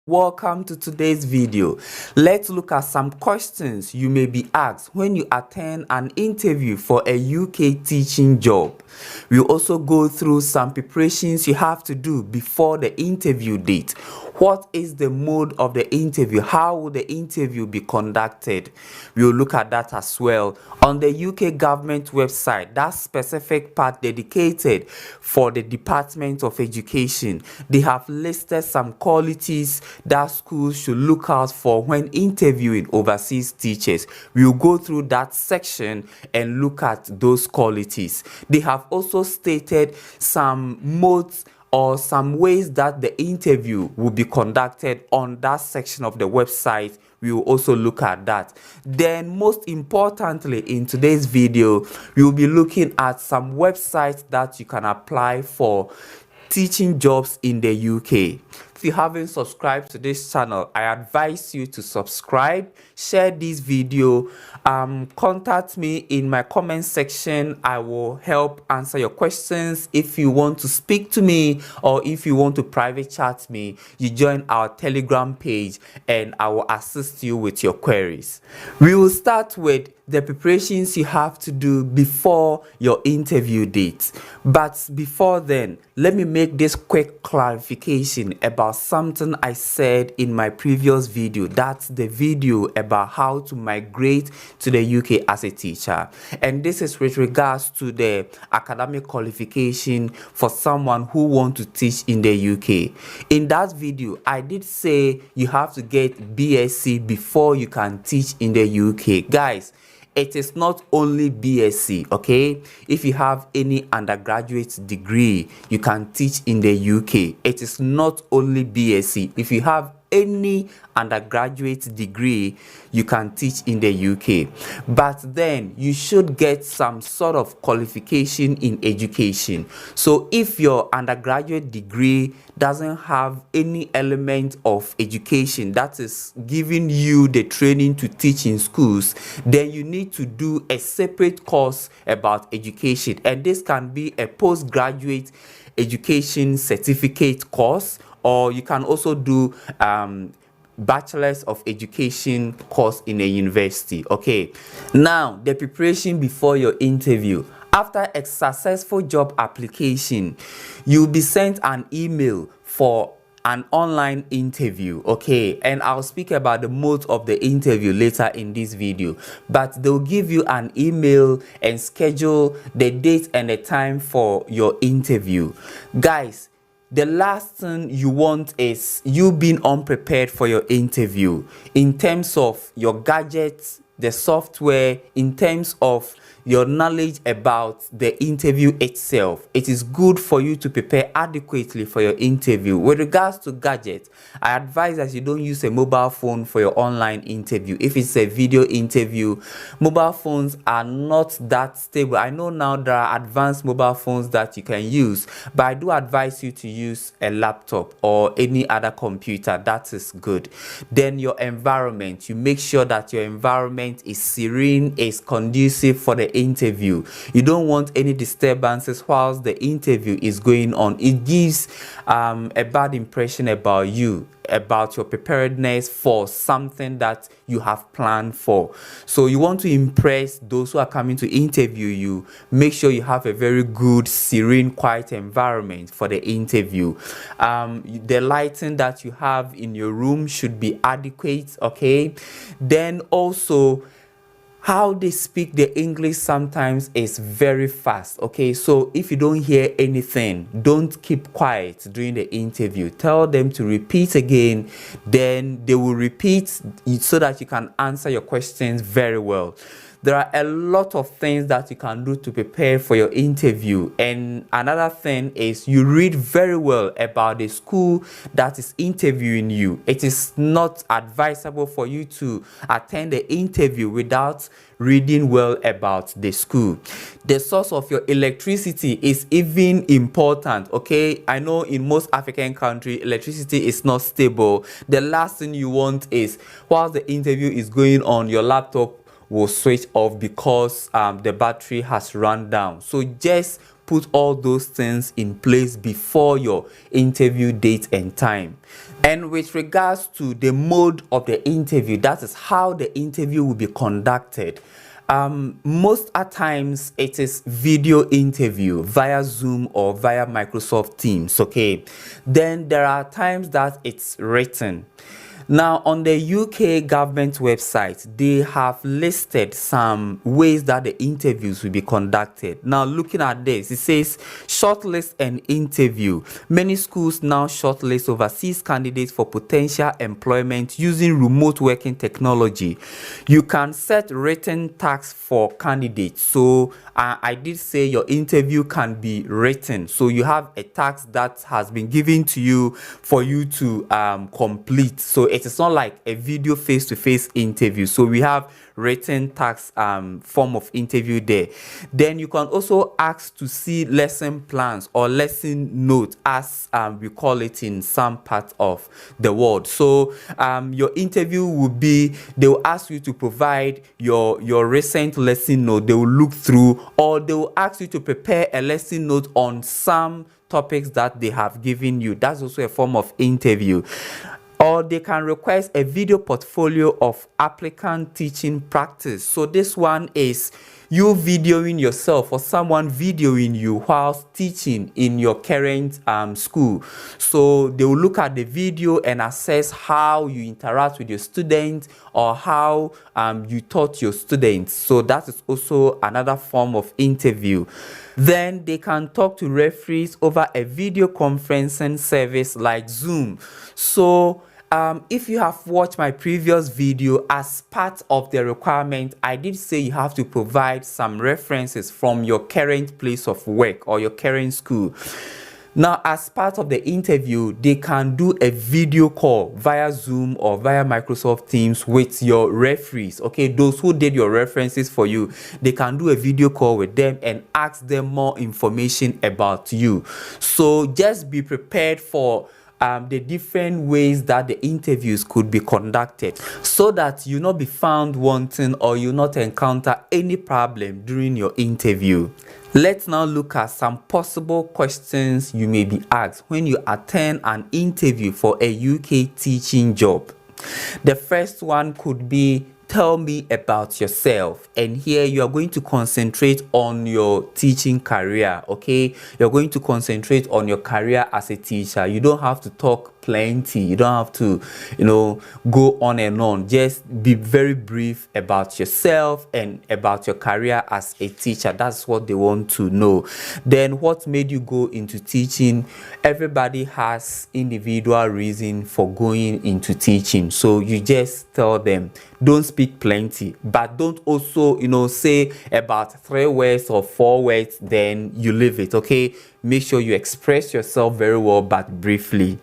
Welcome to today's video. Let's look at some questions you may be asked when you attend an interview for a UK teaching job. We'll also go through some preparations you have to do before the interview date. What is the mode of the interview? How will the interview be conducted? We'll look at that as well. On the UK government website, that specific part dedicated for the Department of Education, they have listed some qualities that schools should look out for when interviewing overseas teachers. We'll go through that section and look at those qualities. They have also stated some modes or some ways that the interview will be conducted on that section of the website. We will also look at that. Then most importantly in today's video, we will be looking at some websites that you can apply for teaching jobs in the UK. If you haven't subscribed to this channel, I advise you to subscribe, share this video, contact me in my comment section. I will help answer your questions. If you want to speak to me or if you want to private chat me, you join our Telegram page and I will assist you with your queries. We will start with the preparations you have to do before your interview date. But before then, let me make this quick clarification about something I said in my previous video. That's the video about how to migrate to the UK as a teacher. And this is with regards to the academic qualification for someone who wants to teach in the UK. In that video, I did say you have to get BSc before you can teach in the UK. Guys, it is not only BSc, okay? If you have any undergraduate degree, you can teach in the UK. It is not only BSc. If you have any undergraduate degree, you can teach in the UK. But then you should get some sort of qualification in education. So if your undergraduate degree doesn't have any element of education that is giving you the training to teach in schools, then you need to do a separate course about education. And this can be a postgraduate education certificate course, or you can also do bachelor's of education course in a university. Okay, now the preparation before your interview. After a successful job application, you'll be sent an email for an online interview. Okay, and I'll speak about the mode of the interview later in this video, but they'll give you an email and schedule the date and the time for your interview. Guys, the last thing you want is you being unprepared for your interview in terms of your gadgets, the software, in terms of your knowledge about the interview itself. It is good for you to prepare adequately for your interview. With regards to gadgets, I advise that you don't use a mobile phone for your online interview. If it's a video interview, mobile phones are not that stable. I know now there are advanced mobile phones that you can use, but I do advise you to use a laptop or any other computer. That is good. Then your environment, you make sure that your environment is serene, is conducive for the interview. You don't want any disturbances whilst the interview is going on. It gives a bad impression about you, about your preparedness for something that you have planned for. So you want to impress those who are coming to interview you. Make sure you have a very good, serene, quiet environment for the interview. The lighting that you have in your room should be adequate. Okay, then also how they speak the English sometimes is very fast. Okay, so if you don't hear anything, don't keep quiet during the interview. Tell them to repeat again, then they will repeat so that you can answer your questions very well. There are a lot of things that you can do to prepare for your interview. And another thing is you read very well about the school that is interviewing you. It is not advisable for you to attend the interview without reading well about the school. The source of your electricity is even important. Okay, I know in most African countries electricity is not stable. The last thing you want is while the interview is going on, your laptop will switch off because the battery has run down. So just put all those things in place before your interview date and time. And with regards to the mode of the interview, that is how the interview will be conducted. Most at times it is video interview via Zoom or via Microsoft Teams, okay? Then there are times that it's written. Now, on the UK government website, they have listed some ways that the interviews will be conducted. Now, looking at this, it says shortlist and interview. Many schools now shortlist overseas candidates for potential employment using remote working technology. You can set written tasks for candidates. So, I did say your interview can be written. So, you have a task that has been given to you for you to complete. So, it is not like a video face-to-face interview. So we have written task form of interview there. Then you can also ask to see lesson plans or lesson notes, as we call it in some part of the world. So your interview will be, they will ask you to provide your recent lesson note. They will look through, or they will ask you to prepare a lesson note on some topics that they have given you. That's also a form of interview. Or they can request a video portfolio of applicant teaching practice. So this one is you videoing yourself or someone videoing you whilst teaching in your current school. So they will look at the video and assess how you interact with your students or how you taught your students. So that is also another form of interview. Then they can talk to referees over a video conferencing service like Zoom. So if you have watched my previous video, as part of the requirement, I did say you have to provide some references from your current place of work or your current school. Now, as part of the interview, they can do a video call via Zoom or via Microsoft Teams with your referees, okay? Those who did your references for you, they can do a video call with them and ask them more information about you. So just be prepared for the different ways that the interviews could be conducted, so that you not be found wanting or you not encounter any problem during your interview. Let's now look at some possible questions you may be asked when you attend an interview for a UK teaching job. The first one could be, tell me about yourself. And here you are going to concentrate on your teaching career, okay? You're going to concentrate on your career as a teacher. You don't have to talk plenty. You don't have to, go on and on. Just be very brief about yourself and about your career as a teacher. That's what they want to know. Then what made you go into teaching? Everybody has individual reason for going into teaching. So you just tell them, don't speak plenty, but don't also, say about 3 words or 4 words, then you leave it, okay? Make sure you express yourself very well, but briefly.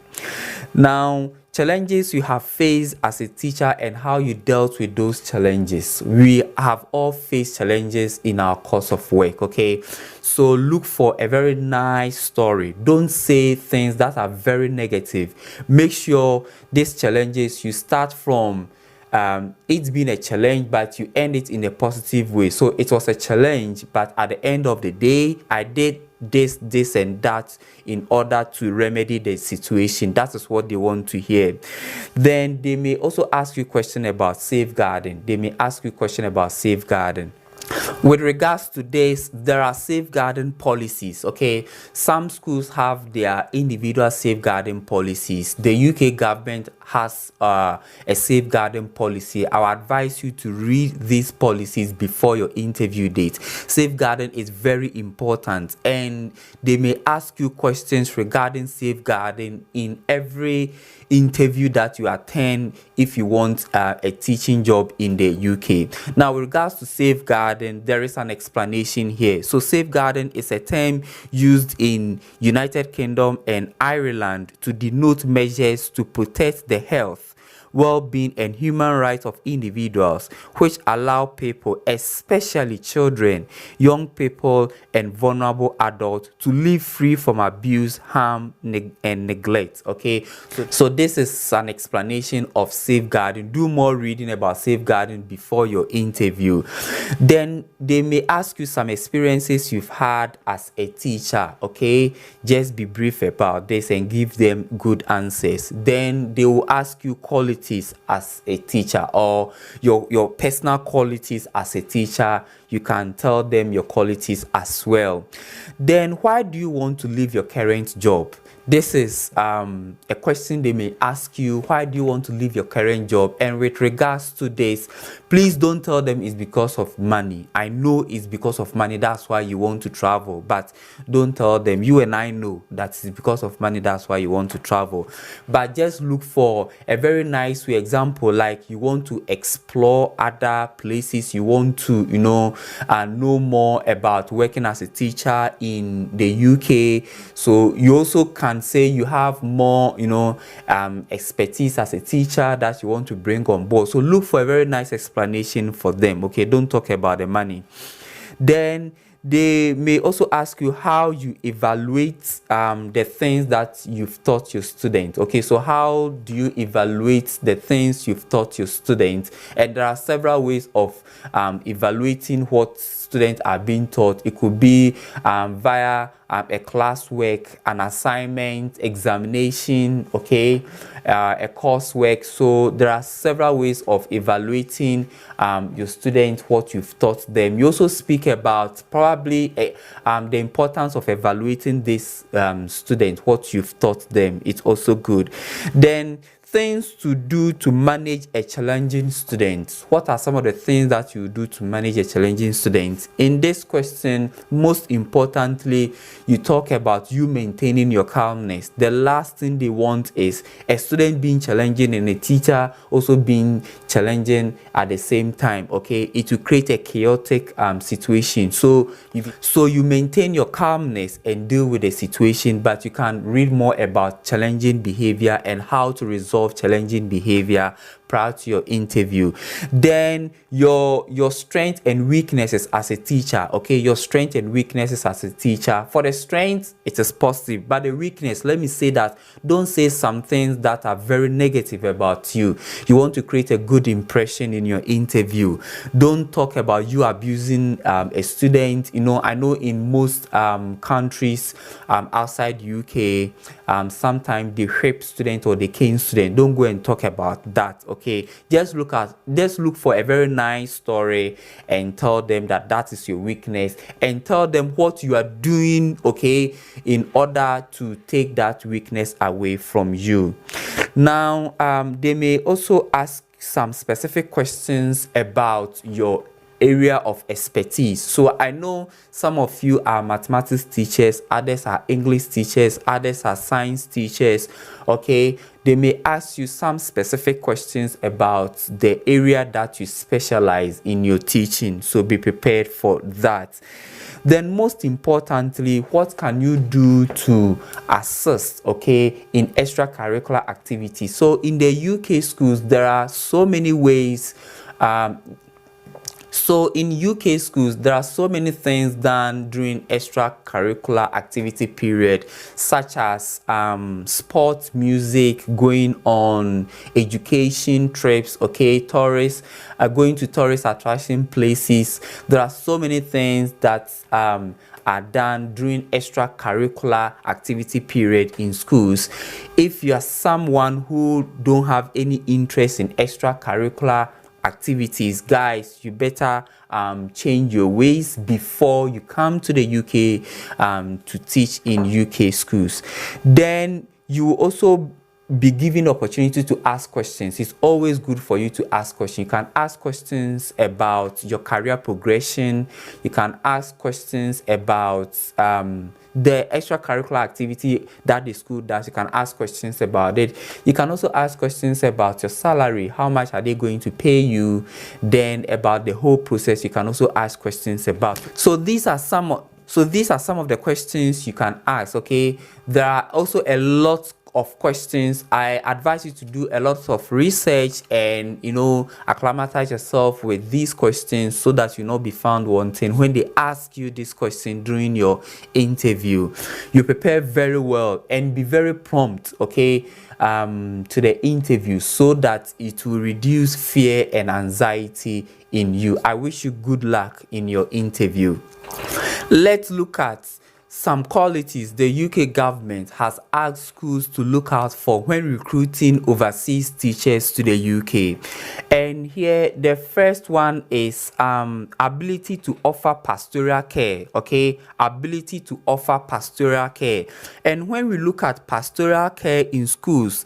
Now, challenges you have faced as a teacher and how you dealt with those challenges. We have all faced challenges in our course of work, okay? So look for a very nice story. Don't say things that are very negative. Make sure these challenges, you start from it's been a challenge, but you end it in a positive way. So it was a challenge, but at the end of the day, I did this and that in order to remedy the situation. That is what they want to hear. Then they may also ask you a question about safeguarding. With regards to this, there are safeguarding policies, okay? Some schools have their individual safeguarding policies. The UK government has a safeguarding policy. I would advise you to read these policies before your interview date. Safeguarding is very important, and they may ask you questions regarding safeguarding in every interview that you attend if you want a teaching job in the UK. Now, with regards to safeguarding, there is an explanation here. So safeguarding is a term used in United Kingdom and Ireland to denote measures to protect the health, well-being, and human rights of individuals, which allow people, especially children, young people, and vulnerable adults, to live free from abuse, harm, and neglect. Okay, so this is an explanation of safeguarding. Do more reading about safeguarding before your interview. Then they may ask you some experiences you've had as a teacher. Okay, just be brief about this and give them good answers. Then they will ask you qualities as a teacher, or your personal qualities as a teacher. You can tell them your qualities as well. Then, why do you want to leave your current job? This is a question they may ask you. Why do you want to leave your current job? And with regards to this, please don't tell them it's because of money. I know it's because of money, that's why you want to travel, but don't tell them. You and I know that it's because of money, that's why you want to travel. But just look for a very nice way example, like you want to explore other places, you want to know more about working as a teacher in the UK. So you also can say you have more expertise as a teacher that you want to bring on board. So look for a very nice explanation for them. Okay, don't talk about the money. Then they may also ask you how you evaluate the things that you've taught your student. Okay, so how do you evaluate the things you've taught your student? And there are several ways of evaluating what students are being taught. It could be via a classwork, an assignment, examination, okay, a coursework. So there are several ways of evaluating your students, what you've taught them. You also speak about probably the importance of evaluating this student, what you've taught them. It's also good. Then things to do to manage a challenging student. What are some of the things that you do to manage a challenging student? In this question, most importantly, you talk about you maintaining your calmness. The last thing they want is a student being challenging and a teacher also being challenging at the same time. Okay, it will create a chaotic situation. So you maintain your calmness and deal with the situation, but you can read more about challenging behavior and how to resolve challenging behavior prior to your interview. Then your strengths and weaknesses as a teacher. Okay, your strengths and weaknesses as a teacher. For the strengths, it is positive, but the weakness, let me say that don't say some things that are very negative about you. You want to create a good impression in your interview. Don't talk about you abusing a student. I know in most countries outside UK, sometimes they rape student or they cane student. Don't go and talk about that. Okay, just look for a very nice story and tell them that is your weakness, and tell them what you are doing, okay, in order to take that weakness away from you. Now they may also ask some specific questions about your area of expertise. So I know some of you are mathematics teachers, others are English teachers, others are science teachers. Okay, they may ask you some specific questions about the area that you specialize in your teaching, so be prepared for that. Then most importantly, what can you do to assist, okay, in extracurricular activities? So in the UK schools, there are so many ways. So in UK schools, there are so many things done during extracurricular activity period, such as sports, music, going on education trips, okay, tourists, going to tourist attraction places. There are so many things that are done during extracurricular activity period in schools. If you are someone who don't have any interest in extracurricular activities, guys, you better change your ways before you come to the UK to teach in UK schools. Then you will also be given opportunity to ask questions. It's always good for you to ask questions. You can ask questions about your career progression. You can ask questions about the extracurricular activity that the school does. You can ask questions about it. You can also ask questions about your salary. How much are they going to pay you? Then about the whole process, you can also ask questions about. So these are some of the questions you can ask. Okay, there are also a lot of questions. I advise you to do a lot of research and acclimatize yourself with these questions so that you not be found wanting when they ask you this question during your interview. You prepare very well and be very prompt, okay, to the interview, so that it will reduce fear and anxiety in you. I wish you good luck in your interview. Let's look at some qualities the UK government has asked schools to look out for when recruiting overseas teachers to the UK. And here the first one is ability to offer pastoral care, okay? Ability to offer pastoral care. And when we look at pastoral care in schools,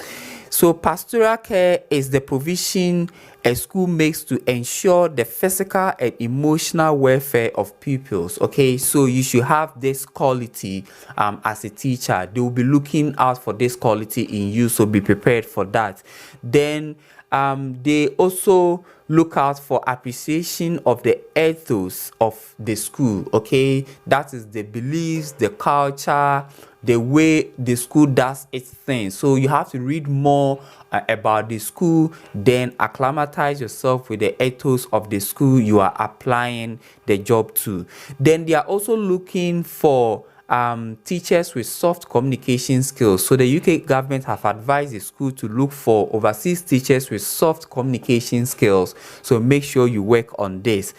so pastoral care is the provision a school makes to ensure the physical and emotional welfare of pupils, okay? So you should have this quality as a teacher. They will be looking out for this quality in you, so be prepared for that. Then they also look out for appreciation of the ethos of the school, okay? That is the beliefs, the culture, the way the school does its thing. So you have to read more about the school, then acclimatize yourself with the ethos of the school you are applying the job to. Then they are also looking for teachers with soft communication skills. So the UK government have advised the school to look for overseas teachers with soft communication skills. So make sure you work on this.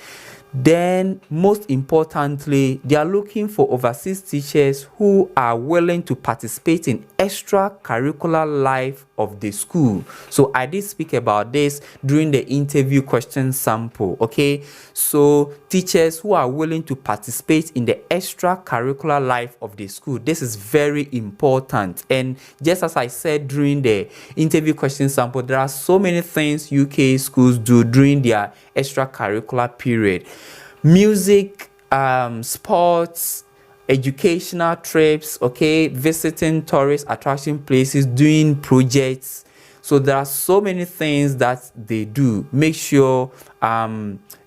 Then most importantly, they are looking for overseas teachers who are willing to participate in extracurricular life of the school. So I did speak about this during the interview question sample, okay? So teachers who are willing to participate in the extracurricular life of the school. This is very important. And just as I said during the interview question sample, there are so many things UK schools do during their extracurricular period. Music, sports, educational trips, okay, visiting tourist attraction places, doing projects. So there are so many things that they do. Make sure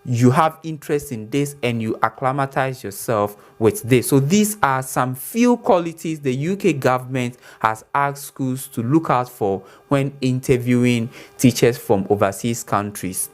you have interest in this and you acclimatize yourself with this. So these are some few qualities the UK government has asked schools to look out for when interviewing teachers from overseas countries.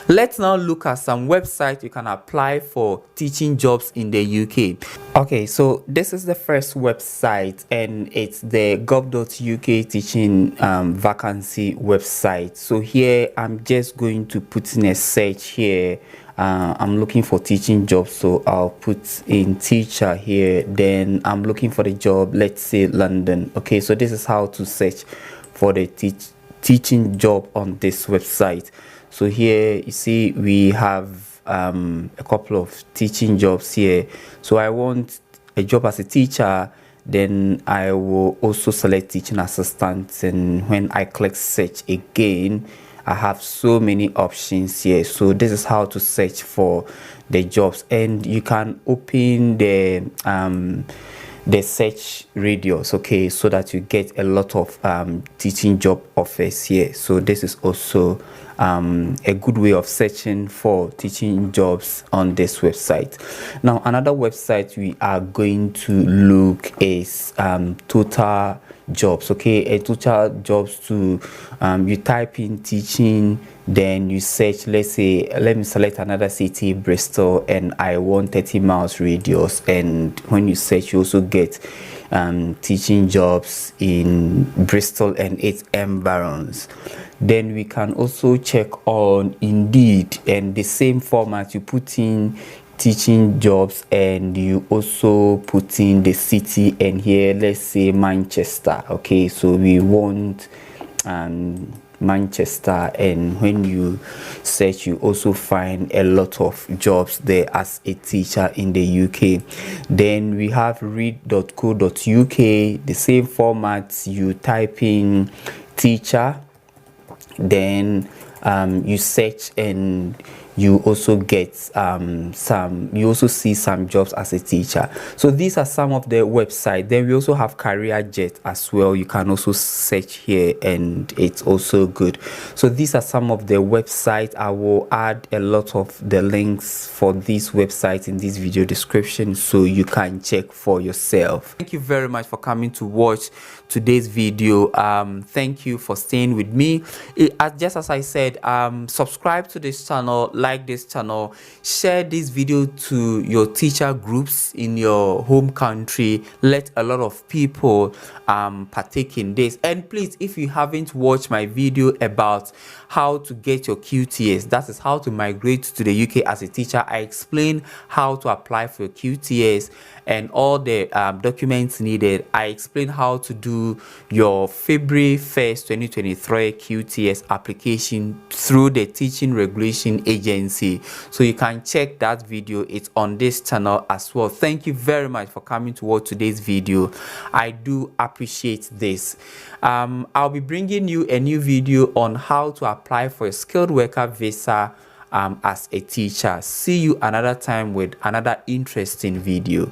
Let's now look at some websites you can apply for teaching jobs in the UK. Okay, so this is the first website and it's the gov.uk teaching vacancy website. So here I'm just going to put in a search here. I'm looking for teaching jobs, so I'll put in teacher here. Then I'm looking for the job, let's say London. Okay, so this is how to search for the teaching job on this website. So here you see we have a couple of teaching jobs here. So I want a job as a teacher, then I will also select teaching assistant, and when I click search again, I have so many options here. So this is how to search for the jobs, and you can open the search radius, okay, so that you get a lot of teaching job offers here. So this is also a good way of searching for teaching jobs on this website. Now another website we are going to look is Total Jobs, okay? A Total Jobs to you type in teaching, then you search, let's say, let me select another city, Bristol, and I want 30 miles radius. And when you search, you also get teaching jobs in Bristol and its environs. Then we can also check on Indeed, and the same format, you put in teaching jobs and you also put in the city, and here let's say Manchester, okay? So we want Manchester, and when you search, you also find a lot of jobs there as a teacher in the UK. Then we have read.co.uk, the same format, you type in teacher, then you search and you also get you also see some jobs as a teacher. So these are some of the websites. Then we also have CareerJet as well. You can also search here and it's also good. So these are some of the websites. I will add a lot of the links for these websites in this video description so you can check for yourself. Thank you very much for coming to watch today's video. Thank you for staying with me. Just as I said, subscribe to this channel, like this channel, share this video to your teacher groups in your home country. Let a lot of people partake in this. And please, if you haven't watched my video about how to get your QTS, that is how to migrate to the UK as a teacher, I explain how to apply for your QTS and all the documents needed. I explain how to do your February 1st 2023 QTS application through the Teaching Regulation Agency. So you can check that video. It's on this channel as well. Thank you very much for coming to watch today's video. I do appreciate this. I'll be bringing you a new video on how to apply for a skilled worker visa as a teacher. See you another time with another interesting video.